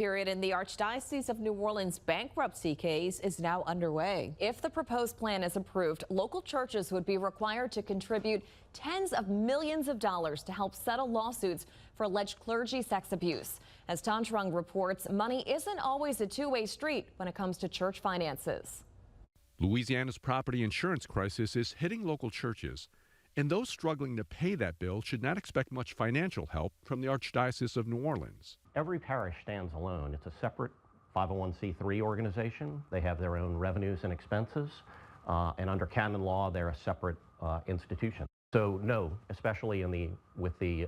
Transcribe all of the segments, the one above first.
Period in the Archdiocese of New Orleans bankruptcy case is now underway. If the proposed plan is approved, local churches would be required to contribute tens of millions of dollars to help settle lawsuits for alleged clergy sex abuse. As Tantrung reports, money isn't always a two-way street when it comes to church finances. Louisiana's property insurance crisis is hitting local churches, and those struggling to pay that bill should not expect much financial help from the Archdiocese of New Orleans. Every parish stands alone. It's a separate 501c3 organization. They have their own revenues and expenses, and under canon law, they're a separate institution. So no, especially with the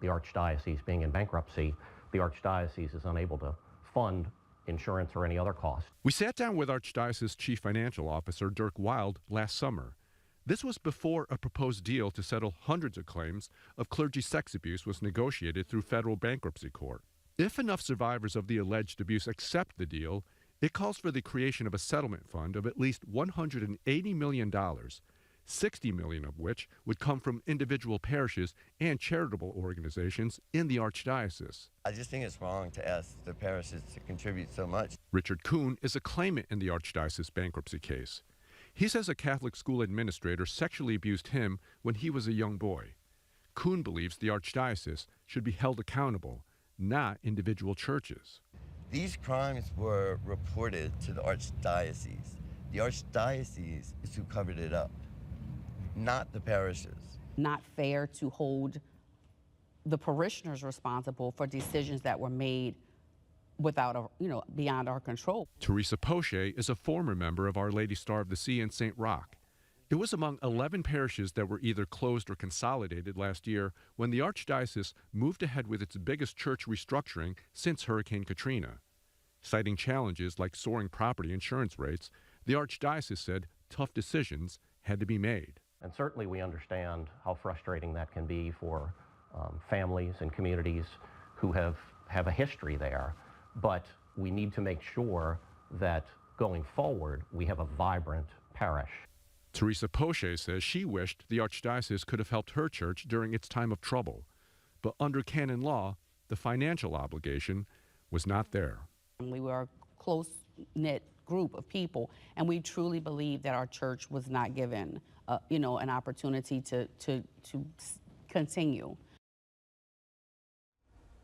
Archdiocese being in bankruptcy, the Archdiocese is unable to fund insurance or any other cost. We sat down with Archdiocese Chief Financial Officer Dirk Wild last summer. This was before a proposed deal to settle hundreds of claims of clergy sex abuse was negotiated through federal bankruptcy court. If enough survivors of the alleged abuse accept the deal, it calls for the creation of a settlement fund of at least $180 million, $60 million of which would come from individual parishes and charitable organizations in the Archdiocese. I just think it's wrong to ask the parishes to contribute so much. Richard Kuhn is a claimant in the Archdiocese bankruptcy case. He says a Catholic school administrator sexually abused him when he was a young boy. Kuhn believes the Archdiocese should be held accountable, not individual churches. These crimes were reported to the Archdiocese. The Archdiocese is who covered it up, not the parishes. Not fair to hold the parishioners responsible for decisions that were made without, beyond our control. Teresa Poche is a former member of Our Lady Star of the Sea in St. Roch. It was among 11 parishes that were either closed or consolidated last year when the Archdiocese moved ahead with its biggest church restructuring since Hurricane Katrina. Citing challenges like soaring property insurance rates, the Archdiocese said tough decisions had to be made. And certainly we understand how frustrating that can be for families and communities who have a history there. But we need to make sure that going forward, we have a vibrant parish. Teresa Poche says she wished the Archdiocese could have helped her church during its time of trouble. But under canon law, the financial obligation was not there. We were a close-knit group of people, and we truly believe that our church was not given, an opportunity to continue.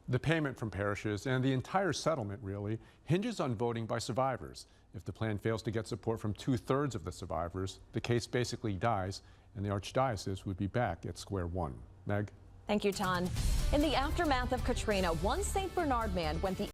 The payment from parishes and the entire settlement really hinges on voting by survivors. If the plan fails to get support from 2/3 of the survivors, the case basically dies and the Archdiocese would be back at square one. Meg? Thank you, Ton. In the aftermath of Katrina, one St. Bernard man went the